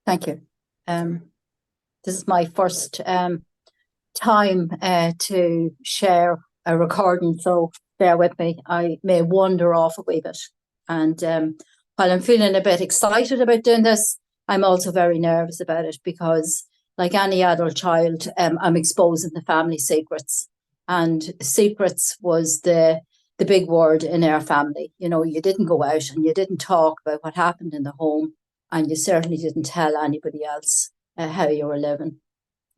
Thank you. This is my first time to share a recording, so bear with me. I may wander off a wee bit. And while I'm feeling a bit excited about doing this, I'm also very nervous about it because, like any adult child, I'm exposing the family secrets. And secrets was the big word in our family. You know, you didn't go out and you didn't talk about what happened in the home, and you certainly didn't tell anybody else how you were living.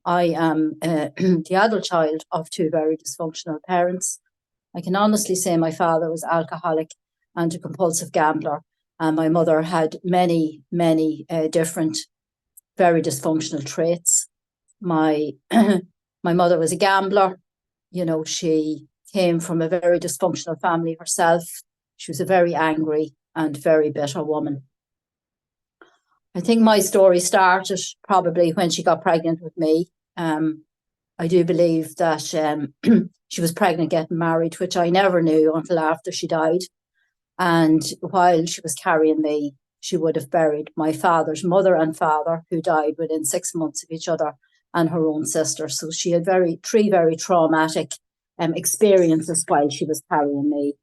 I am the adult child of two very dysfunctional parents. I can honestly say my father was alcoholic and a compulsive gambler, and my mother had many different, very dysfunctional traits. My mother was a gambler. You know, she came from a very dysfunctional family herself. She was a very angry and very bitter woman. I think my story started probably when she got pregnant with me. I do believe that she was pregnant getting married, which I never knew until after she died. And while she was carrying me, she would have buried my father's mother and father, who died within 6 months of each other, and her own sister. So she had three very traumatic experiences while she was carrying me.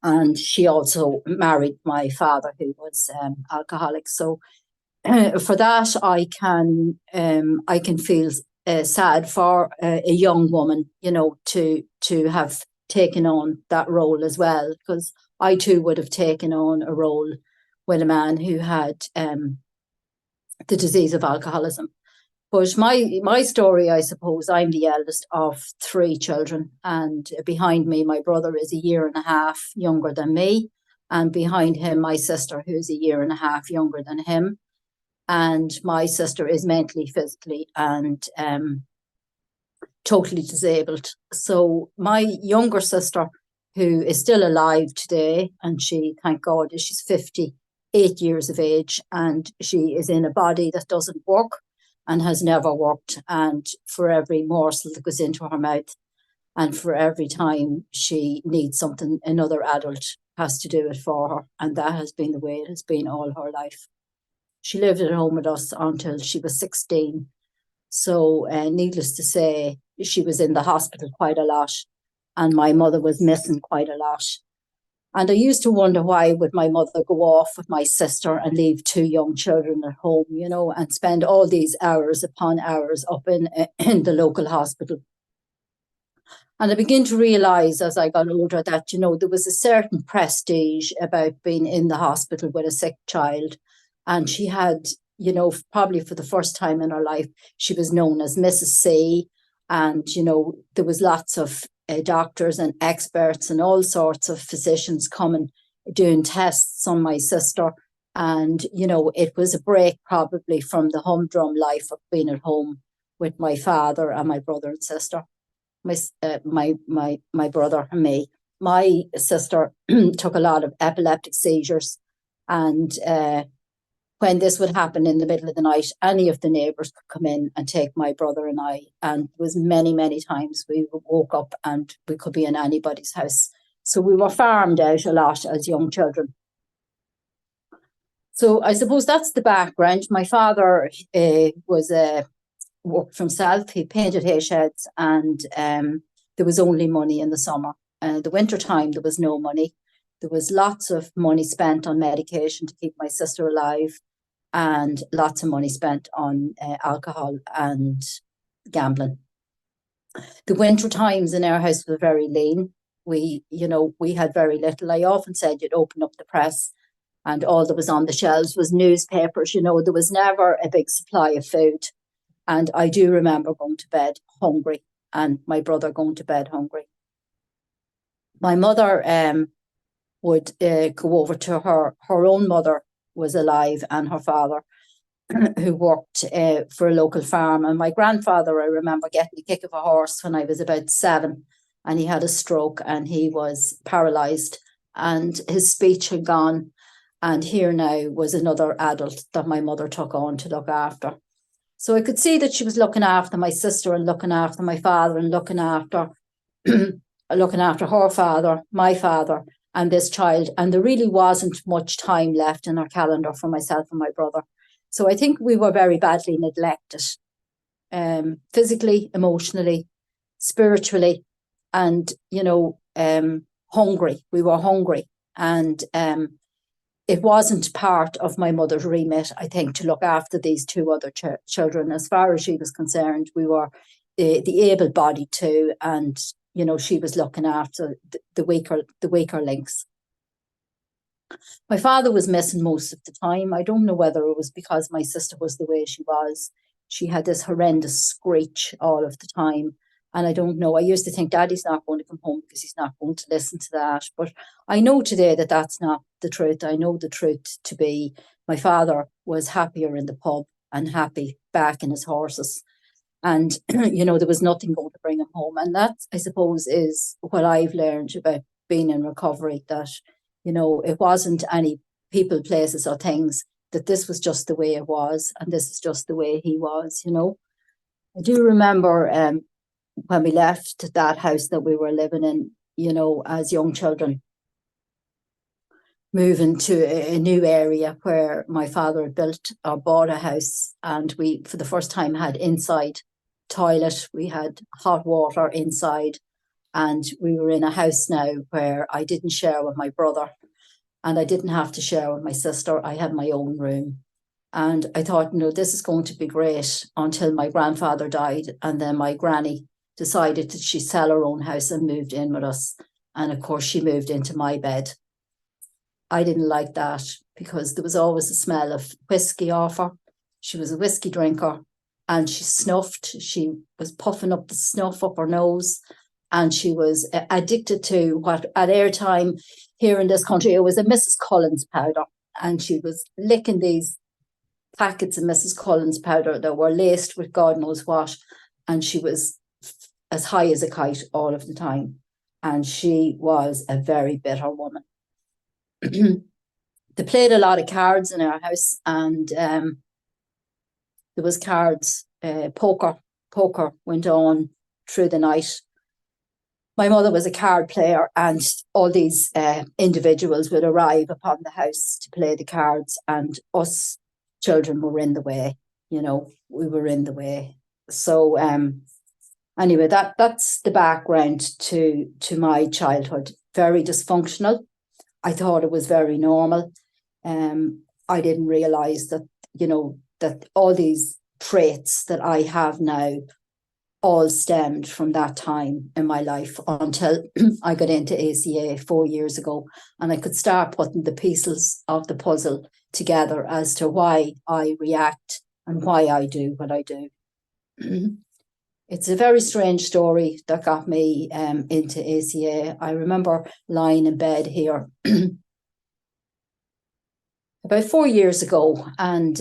And she also married my father, who was alcoholic. So for that, I can feel sad for a young woman, you know, to have taken on that role as well, because I too would have taken on a role with a man who had the disease of alcoholism. But my story, I suppose, I'm the eldest of three children, and behind me, my brother is a year and a half younger than me, and behind him, my sister, who's a year and a half younger than him. And my sister is mentally, physically, and totally disabled. So my younger sister, who is still alive today, and she, thank God, she's 58 years of age, and she is in a body that doesn't work and has never worked. And for every morsel that goes into her mouth, and for every time she needs something, another adult has to do it for her. And that has been the way it has been all her life. She lived at home with us until she was 16. So needless to say, she was in the hospital quite a lot, and my mother was missing quite a lot. And I used to wonder, why would my mother go off with my sister and leave two young children at home, you know, and spend all these hours upon hours up in the local hospital. And I began to realise as I got older that, you know, there was a certain prestige about being in the hospital with a sick child. And she had, you know, probably for the first time in her life, she was known as Mrs. C. And, you know, there was lots of doctors and experts and all sorts of physicians coming, doing tests on my sister. And, you know, it was a break probably from the humdrum life of being at home with my father and my brother and sister, my brother and me. My sister took a lot of epileptic seizures, and when this would happen in the middle of the night, any of the neighbours could come in and take my brother and I. And it was many times we woke up and we could be in anybody's house. So we were farmed out a lot as young children. So I suppose that's the background. My father worked for himself. He painted hay sheds, and there was only money in the summer. The winter time, there was no money. There was lots of money spent on medication to keep my sister alive, and lots of money spent on alcohol and gambling. The winter times in our house were very lean. We had very little. I often said you'd open up the press and all that was on the shelves was newspapers. You know, there was never a big supply of food. And I do remember going to bed hungry, and my brother going to bed hungry. My mother would go over to her own mother was alive, and her father, who worked for a local farm. And my grandfather, I remember getting a kick of a horse when I was about 7, and he had a stroke and he was paralysed and his speech had gone. And here now was another adult that my mother took on to look after. So I could see that she was looking after my sister and looking after my father and looking after her father, my father, and this child. And there really wasn't much time left in her calendar for myself and my brother. So I think we were very badly neglected, physically, emotionally, spiritually, and, hungry. We were hungry. And it wasn't part of my mother's remit, I think, to look after these two other children. As far as she was concerned, we were the able-bodied two, and she was looking after the weaker links. My father was missing most of the time. I don't know whether it was because my sister was the way she was. She had this horrendous screech all of the time. And I don't know, I used to think Daddy's not going to come home because he's not going to listen to that. But I know today that that's not the truth. I know the truth to be my father was happier in the pub and happy back in his horses. And, there was nothing going to bring him home. And that, I suppose, is what I've learned about being in recovery, that, it wasn't any people, places or things, that this was just the way it was. And this is just the way he was, I do remember when we left that house that we were living in, as young children, moving to a new area where my father had built or bought a house, and we, for the first time, had inside toilet. We had hot water inside, and we were in a house now where I didn't share with my brother, and I didn't have to share with my sister. I had my own room. And I thought, this is going to be great until my grandfather died, and then my granny decided that she'd sell her own house and moved in with us. And of course, she moved into my bed. I didn't like that because there was always a smell of whiskey off her. She was a whiskey drinker, and she snuffed. She was puffing up the snuff up her nose, and she was addicted to what at airtime here in this country, it was a Mrs. Cullen's powder. And she was licking these packets of Mrs. Cullen's powder that were laced with God knows what. And she was as high as a kite all of the time. And she was a very bitter woman. They played a lot of cards in our house, and there was cards, poker went on through the night. My mother was a card player, and all these individuals would arrive upon the house to play the cards, and us children were in the way. We were in the way. So anyway, that's the background to my childhood. Very dysfunctional. I thought it was very normal. I didn't realize that, that all these traits that I have now all stemmed from that time in my life until I got into ACA 4 years ago, and I could start putting the pieces of the puzzle together as to why I react and why I do what I do. It's a very strange story that got me into ACA. I remember lying in bed here about 4 years ago and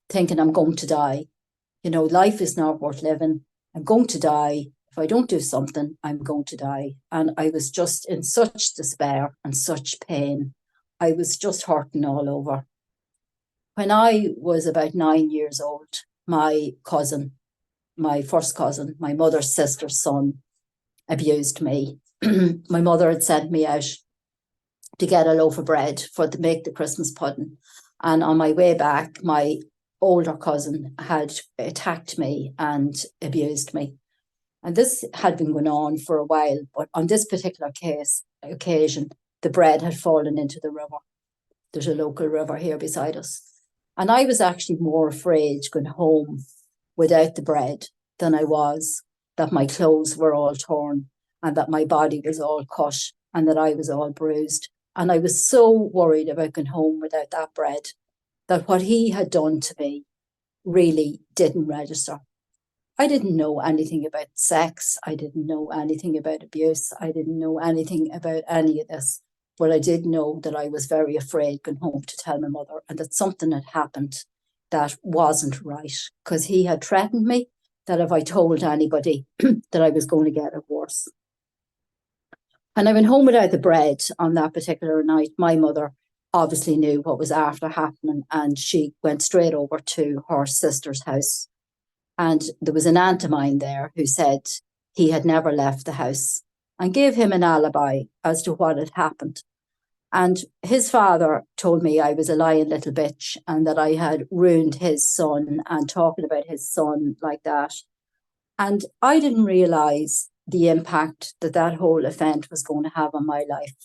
thinking I'm going to die. Life is not worth living. I'm going to die. If I don't do something, I'm going to die. And I was just in such despair and such pain. I was just hurting all over. When I was about 9 years old, my cousin, my first cousin, my mother's sister's son, abused me. My mother had sent me out to get a loaf of bread to make the Christmas pudding. And on my way back, my older cousin had attacked me and abused me. And this had been going on for a while, but on this particular occasion, the bread had fallen into the river. There's a local river here beside us. And I was actually more afraid going home without the bread than I was that my clothes were all torn and that my body was all cut and that I was all bruised. And I was so worried about going home without that bread that what he had done to me really didn't register. I didn't know anything about sex. I didn't know anything about abuse. I didn't know anything about any of this. But I did know that I was very afraid going home to tell my mother, and that something had happened that wasn't right, because he had threatened me that if I told anybody that I was going to get it worse. And I went home without the bread on that particular night. My mother obviously knew what was after happening, and she went straight over to her sister's house. And there was an aunt of mine there who said he had never left the house and gave him an alibi as to what had happened. And his father told me I was a lying little bitch and that I had ruined his son and talking about his son like that. And I didn't realise the impact that that whole event was going to have on my life,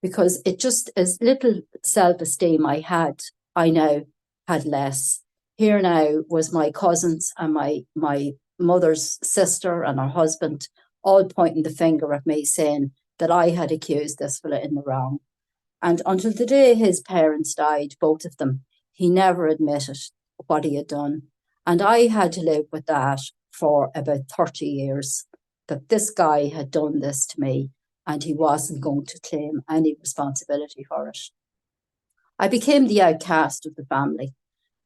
because it just, as little self-esteem I now had less. Here now was my cousins and my mother's sister and her husband all pointing the finger at me, saying that I had accused this fella in the wrong. And until the day his parents died, both of them, he never admitted what he had done. And I had to live with that for about 30 years, that this guy had done this to me and he wasn't going to claim any responsibility for it. I became the outcast of the family,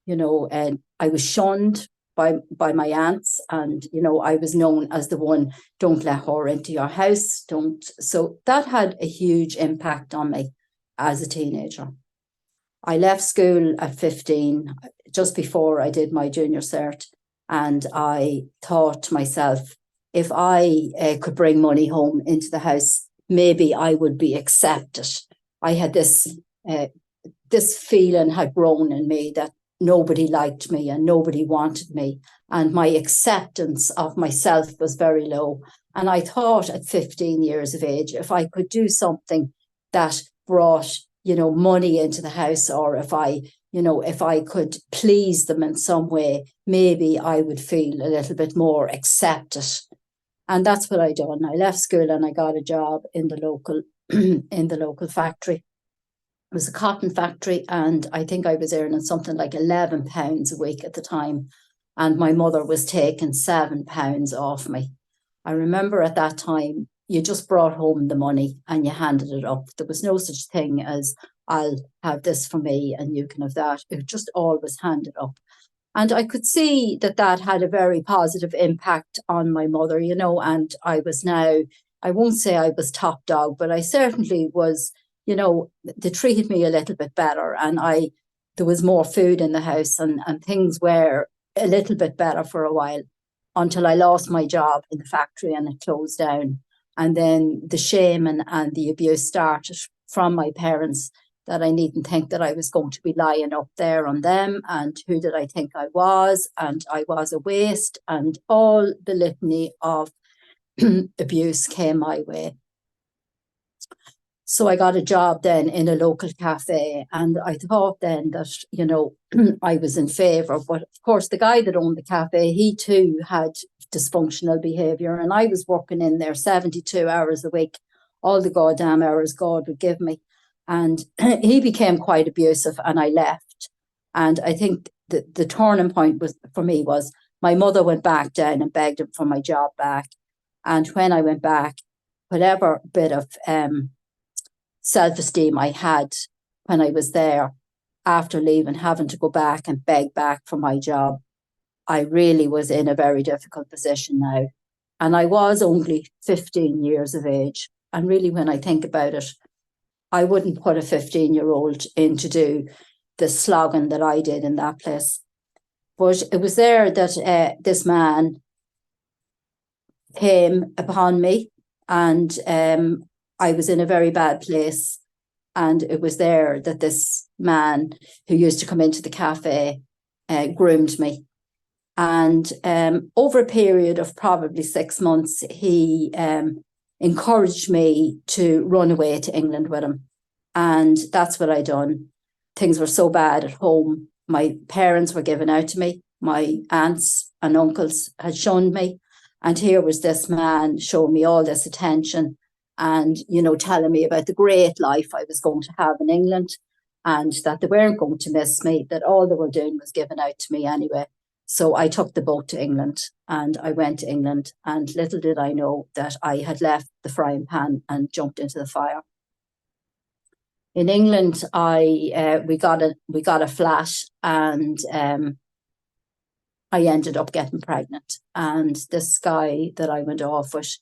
and I was shunned by my aunts, and I was known as the one, don't let her into your house, don't. So that had a huge impact on me as a teenager. I left school at 15, just before I did my junior cert, and I thought to myself, if I could bring money home into the house, maybe I would be accepted. I had this feeling had grown in me that nobody liked me and nobody wanted me, and my acceptance of myself was very low. And I thought at 15 years of age, if I could do something that brought money into the house, or if I could please them in some way, maybe I would feel a little bit more accepted. And that's what I done. I left school and I got a job in the local in the local factory. It was a cotton factory, and I think I was earning something like £11 a week at the time. And my mother was taking £7 off me. I remember at that time, you just brought home the money and you handed it up. There was no such thing as, I'll have this for me and you can have that. It just always handed up. And I could see that had a very positive impact on my mother, and I was now, I won't say I was top dog, but I certainly was, they treated me a little bit better, and there was more food in the house, and things were a little bit better for a while, until I lost my job in the factory and it closed down. And then the shame and the abuse started from my parents, that I needn't think that I was going to be lying up there on them, and who did I think I was, and I was a waste, and all the litany of abuse came my way. So I got a job then in a local cafe, and I thought then that, I was in favour. But of course, the guy that owned the cafe, he too had dysfunctional behaviour, and I was working in there 72 hours a week, all the goddamn hours God would give me. And he became quite abusive, and I left. And I think the turning point for me was my mother went back down and begged him for my job back. And when I went back, whatever bit of self-esteem I had when I was there, after leaving, having to go back and beg back for my job, I really was in a very difficult position now. And I was only 15 years of age. And really, when I think about it, I wouldn't put a 15-year-old in to do the slogging that I did in that place. But it was there that this man came upon me, and I was in a very bad place. And it was there that this man who used to come into the cafe groomed me. And over a period of probably 6 months, he encouraged me to run away to England with him. And that's what I done. Things were so bad at home. My parents were given out to me. My aunts and uncles had shunned me. And here was this man showing me all this attention and, telling me about the great life I was going to have in England, and that they weren't going to miss me, that all they were doing was giving out to me anyway. So I took the boat to England, and I went to England, and little did I know that I had left the frying pan and jumped into the fire. In England, we got a flat, and I ended up getting pregnant. And this guy that I went off with,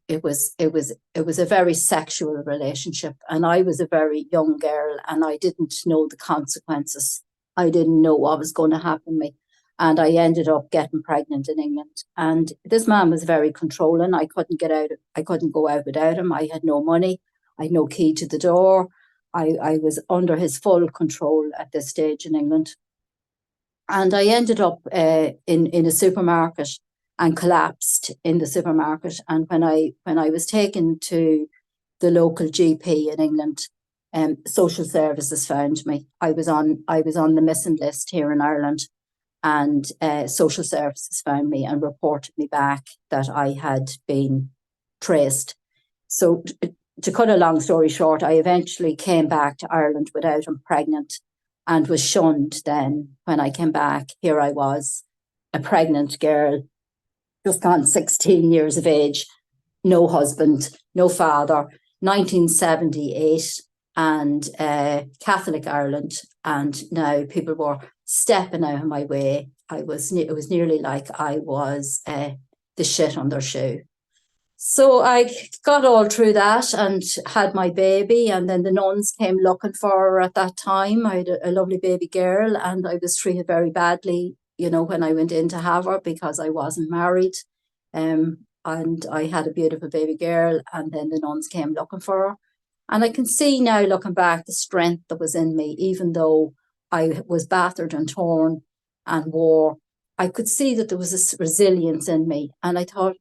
it was a very sexual relationship, and I was a very young girl, and I didn't know the consequences. I didn't know what was going to happen to me. And I ended up getting pregnant in England. And this man was very controlling. I couldn't get out. I couldn't go out without him. I had no money. I had no key to the door. I was under his full control at this stage in England. And I ended up in a supermarket and collapsed in the supermarket. And when I was taken to the local GP in England, social services found me. I was on the missing list here in Ireland, and social services found me and reported me back that I had been traced. So to cut a long story short, I eventually came back to Ireland without him pregnant, and was shunned then. When I came back, here I was, a pregnant girl, just gone 16 years of age, no husband, no father, 1978, and Catholic Ireland. And now people were stepping out of my way. It was nearly like I was the shit on their shoe. So I got all through that and had my baby, and then the nuns came looking for her at that time. I had a lovely baby girl, and I was treated very badly, when I went in to have her, because I wasn't married. And I had a beautiful baby girl, and then the nuns came looking for her. And I can see now, looking back, the strength that was in me, even though I was battered and torn and wore. I could see that there was this resilience in me. And I thought,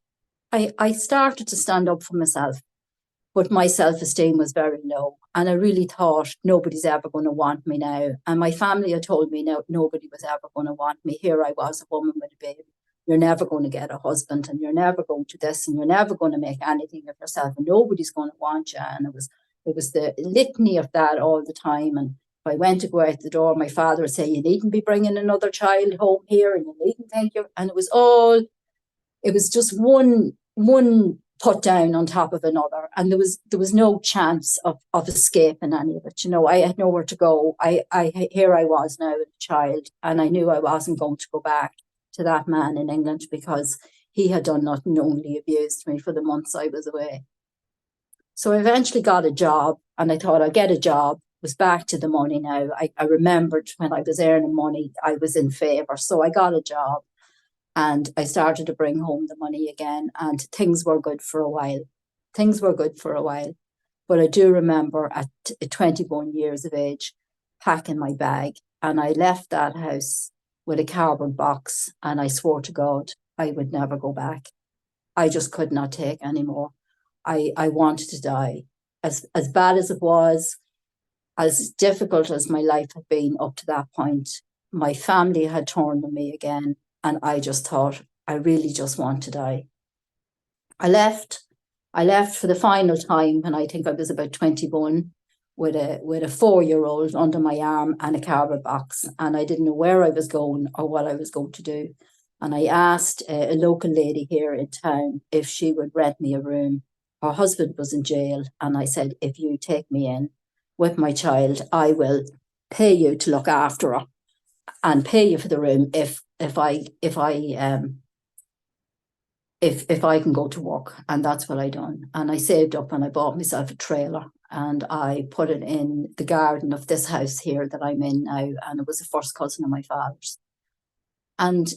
I started to stand up for myself, but my self-esteem was very low. And I really thought, nobody's ever going to want me now. And my family had told me, no, nobody was ever going to want me. Here I was, a woman with a baby. You're never going to get a husband, and you're never going to this, and you're never going to make anything of yourself, and nobody's going to want you. And it was the litany of that all the time. And if I went to go out the door, my father would say, you needn't be bringing another child home here, and you needn't think you're, and it was just one put down on top of another, and there was no chance of escaping any of it. I had nowhere to go. Here I was now, a child, and I knew I wasn't going to go back to that man in England, because he had done nothing, only abused me for the months I was away. So I eventually got a job, and I thought, I'll get a job. Was back to the money now. I remembered when I was earning money, I was in favour. So I got a job, and I started to bring home the money again, and things were good for a while. But I do remember at 21 years of age, packing my bag, and I left that house with a cardboard box, and I swore to God I would never go back. I just could not take anymore. I wanted to die. As bad as it was, as difficult as my life had been up to that point, my family had turned on me again, and I just thought, I really just want to die. I left for the final time when I think I was about 21, with a 4-year-old under my arm and a cardboard box, and I didn't know where I was going or what I was going to do. And I asked a local lady here in town if she would rent me a room. Her husband was in jail, and I said, if you take me in with my child, I will pay you to look after her and pay you for the room if I can go to work. And that's what I done. And I saved up, and I bought myself a trailer, and I put it in the garden of this house here that I'm in now. And it was a first cousin of my father's. And,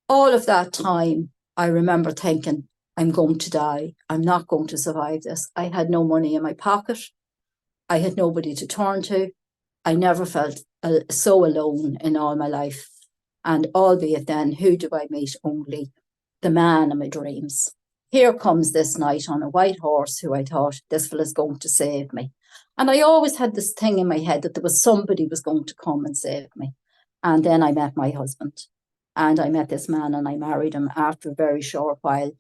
all of that time, I remember thinking, I'm going to die. I'm not going to survive this. I had no money in my pocket. I had nobody to turn to. I never felt so alone in all my life. And albeit then, who do I meet? Only the man of my dreams. Here comes this knight on a white horse, who I thought, this fella's going to save me. And I always had this thing in my head that there was somebody was going to come and save me. And then I met my husband, and I met this man, and I married him after a very short while.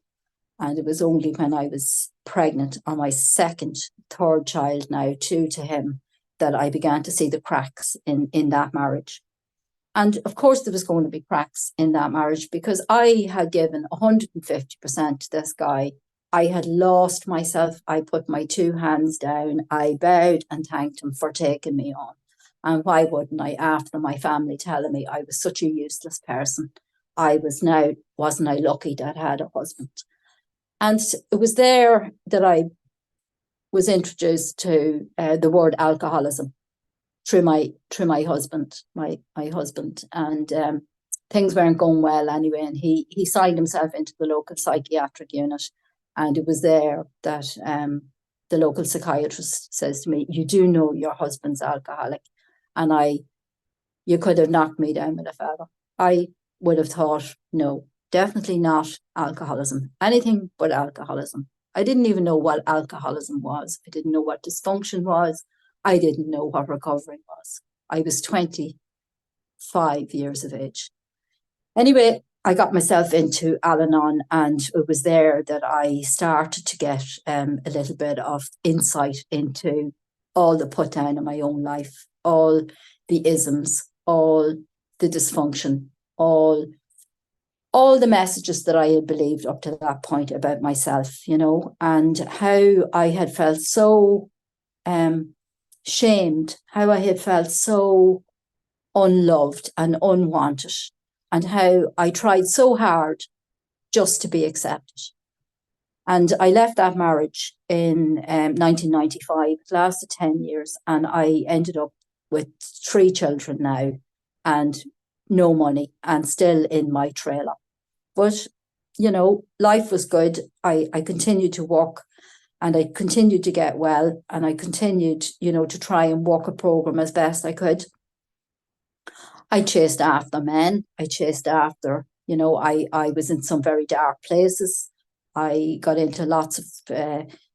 And it was only when I was pregnant on my third child now, 2 to him, that I began to see the cracks in that marriage. And of course, there was going to be cracks in that marriage, because I had given 150% to this guy. I had lost myself. I put my 2 hands down. I bowed and thanked him for taking me on. And why wouldn't I, after my family telling me I was such a useless person? Wasn't I lucky that I had a husband? And it was there that I was introduced to the word alcoholism through my husband, my husband. And things weren't going well anyway. And he signed himself into the local psychiatric unit. And it was there that the local psychiatrist says to me, "You do know your husband's alcoholic." And you could have knocked me down with a feather. I would have thought, no, definitely not alcoholism, anything but alcoholism. I didn't even know what alcoholism was. I didn't know what dysfunction was. I didn't know what recovery was. I was 25 years of age. Anyway, I got myself into Al-Anon, and it was there that I started to get a little bit of insight into all the put down in my own life, all the isms, all the dysfunction, all the messages that I had believed up to that point about myself, you know, and how I had felt so shamed, how I had felt so unloved and unwanted, and how I tried so hard just to be accepted. And I left that marriage in 1995. It lasted 10 years, and I ended up with 3 children now and no money and still in my trailer. But, you know, life was good. I continued to work, and I continued to get well, and I continued, you know, to try and work a program as best I could. I chased after men. I chased after, you know, I was in some very dark places. I got into lots of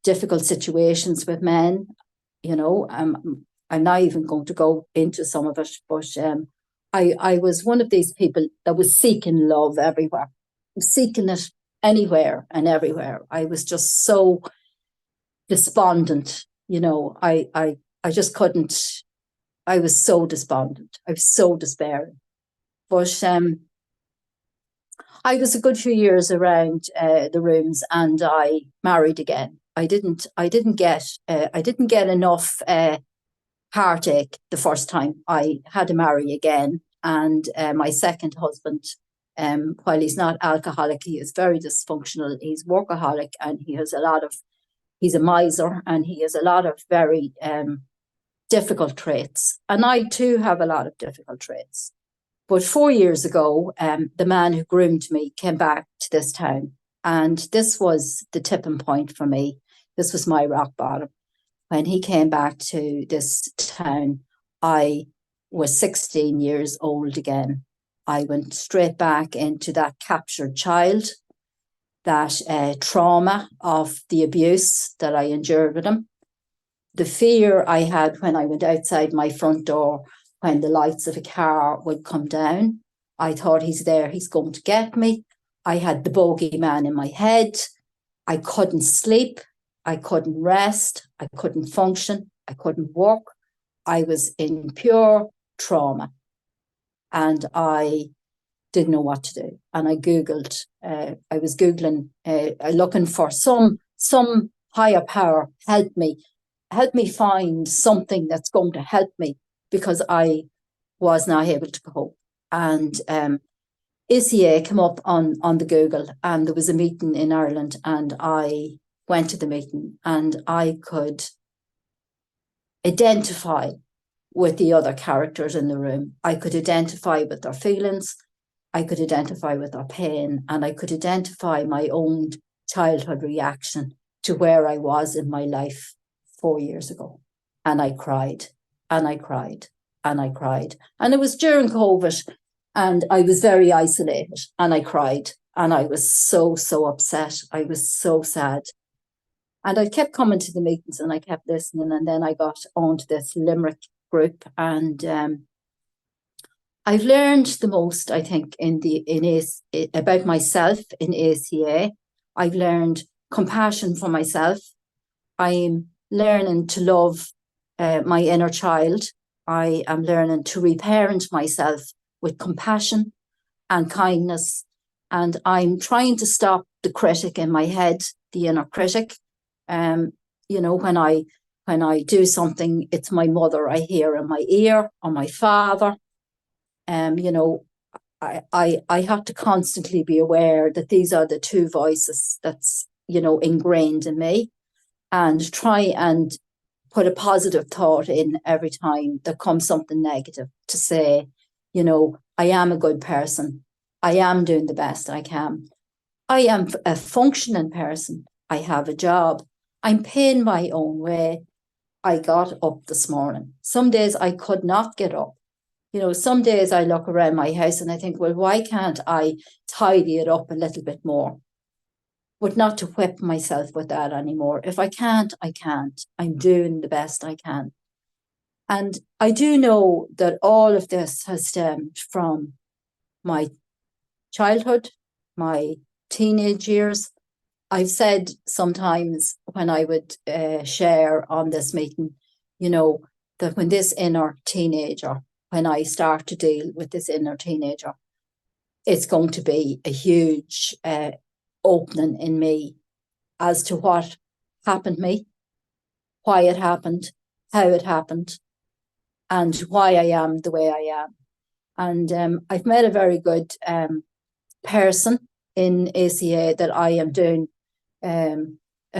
difficult situations with men, you know. I'm not even going to go into some of it, but I was one of these people that was seeking love everywhere, seeking it anywhere and everywhere. I was just so despondent, you know. I just couldn't. I was so despondent. I was so despairing. But I was a good few years around the rooms, and I married again. I didn't get enough heartache the first time. I had to marry again, and my second husband, while he's not alcoholic, he is very dysfunctional. He's workaholic, and he's a miser, and he has a lot of very difficult traits. And I too have a lot of difficult traits. But 4 years ago, the man who groomed me came back to this town. And this was the tipping point for me. This was my rock bottom. When he came back to this town, I was 16 years old again. I went straight back into that captured child, that trauma of the abuse that I endured with him. The fear I had when I went outside my front door, when the lights of a car would come down. I thought, he's there, he's going to get me. I had the bogeyman in my head. I couldn't sleep. I couldn't rest. I couldn't function. I couldn't walk. I was in pure trauma. And I didn't know what to do. And I Googled, I was Googling, looking for some higher power, help me find something that's going to help me, because I was not able to cope. And ACA came up on the Google, and there was a meeting in Ireland, and I went to the meeting, and I could identify with the other characters in the room. I could identify with their feelings, I could identify with their pain, and I could identify my own childhood reaction to where I was in my life 4 years ago. And I cried, and I cried, and I cried. And it was during COVID, and I was very isolated, and I cried, and I was so upset. I was so sad. And I kept coming to the meetings, and I kept listening, and then I got onto this Limerick group, and I've learned the most, I think, about myself in ACA. I've learned compassion for myself. I'm learning to love my inner child. I am learning to reparent myself with compassion and kindness. And I'm trying to stop the critic in my head, the inner critic. You know, when I do something, it's my mother I hear in my ear, or my father. You know, I have to constantly be aware that these are the two voices that's, you know, ingrained in me, and try and put a positive thought in every time there comes something negative, to say, you know, I am a good person. I am doing the best I can. I am a functioning person. I have a job. I'm paying my own way. I got up this morning. Some days I could not get up. Some days I look around my house and I think, well, why can't I tidy it up a little bit more? But not to whip myself with that anymore. If I can't, I can't. I'm doing the best I can. And I do know that all of this has stemmed from my childhood, my teenage years. I've said sometimes when I would share on this meeting, that when this inner teenager, when I start to deal with this inner teenager, it's going to be a huge opening in me as to what happened to me, why it happened, how it happened, and why I am the way I am. And I've met a very good person in ACA that I am doing, a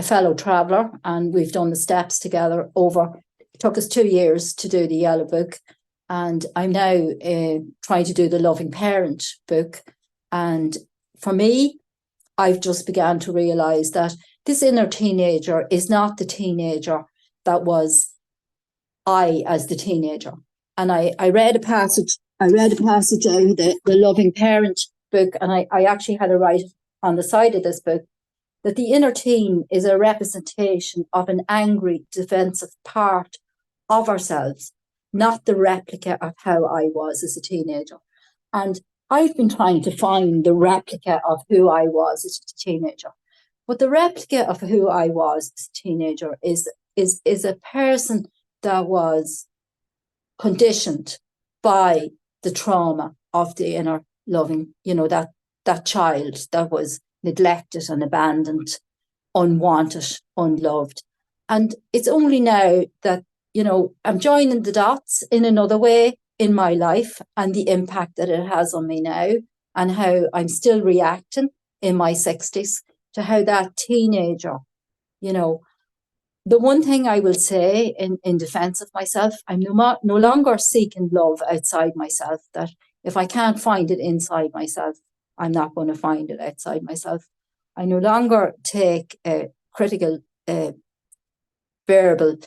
fellow traveller, and we've done the steps together it took us 2 years to do the Yellow Book. And I'm now trying to do the Loving Parent book. And for me, I've just began to realise that this inner teenager is not the teenager that was I as the teenager. And I read a passage out of the Loving Parent book, and I actually had to write on the side of this book that the inner teen is a representation of an angry, defensive part of ourselves, not the replica of how I was as a teenager. And I've been trying to find the replica of who I was as a teenager. But the replica of who I was as a teenager is a person that was conditioned by the trauma of the inner loving, that child that was neglected and abandoned, unwanted, unloved. And it's only now that, I'm joining the dots in another way in my life and the impact that it has on me now, and how I'm still reacting in my 60s to how that teenager, the one thing I will say in defense of myself, I'm no longer seeking love outside myself, that if I can't find it inside myself, I'm not going to find it outside myself. I no longer take a critical, verbal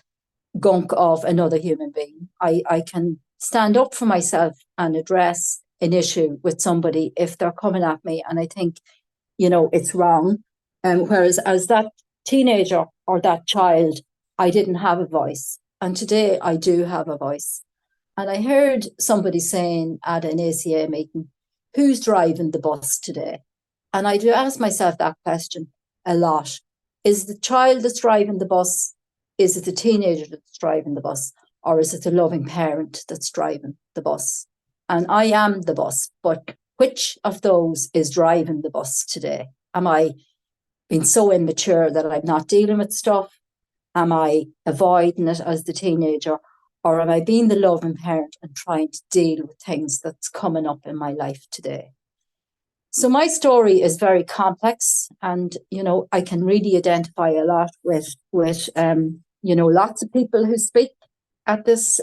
gunk of another human being. I can stand up for myself and address an issue with somebody if they're coming at me and I think, it's wrong. Whereas as that teenager or that child, I didn't have a voice. And today I do have a voice. And I heard somebody saying at an ACA meeting, who's driving the bus today? And I do ask myself that question a lot. Is the child that's driving the bus, is it the teenager that's driving the bus, or is it the loving parent that's driving the bus? And I am the bus, but which of those is driving the bus today? Am I being so immature that I'm not dealing with stuff? Am I avoiding it as the teenager? Or am I being the loving parent and trying to deal with things that's coming up in my life today? So my story is very complex, and, I can really identify a lot with lots of people who speak at this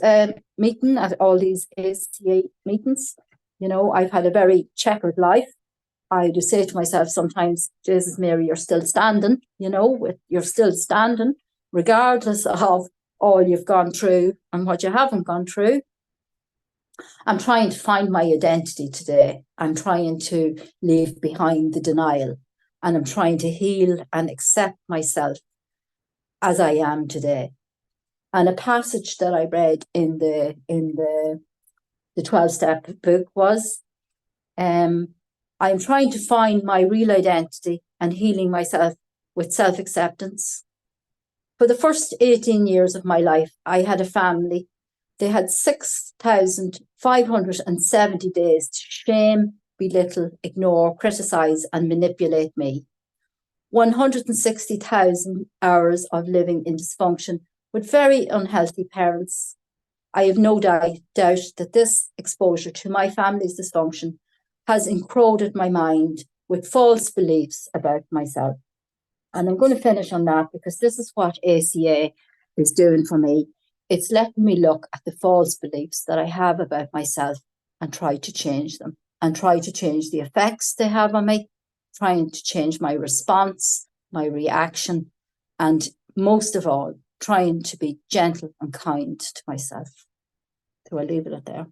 meeting, at all these ACA meetings. I've had a very checkered life. I do say to myself sometimes, Jesus Mary, you're still standing, you're still standing, regardless of all you've gone through and what you haven't gone through. I'm trying to find my identity today. I'm trying to leave behind the denial, and I'm trying to heal and accept myself as I am today. And a passage that I read in the 12-step book was, I'm trying to find my real identity and healing myself with self-acceptance. For the first 18 years of my life, I had a family. They had 6,570 days to shame, belittle, ignore, criticise and manipulate me. 160,000 hours of living in dysfunction with very unhealthy parents. I have no doubt that this exposure to my family's dysfunction has encoded my mind with false beliefs about myself. And I'm going to finish on that because this is what ACA is doing for me. It's letting me look at the false beliefs that I have about myself and try to change them, and try to change the effects they have on me, trying to change my response, my reaction, and most of all, trying to be gentle and kind to myself. So I'll leave it at there.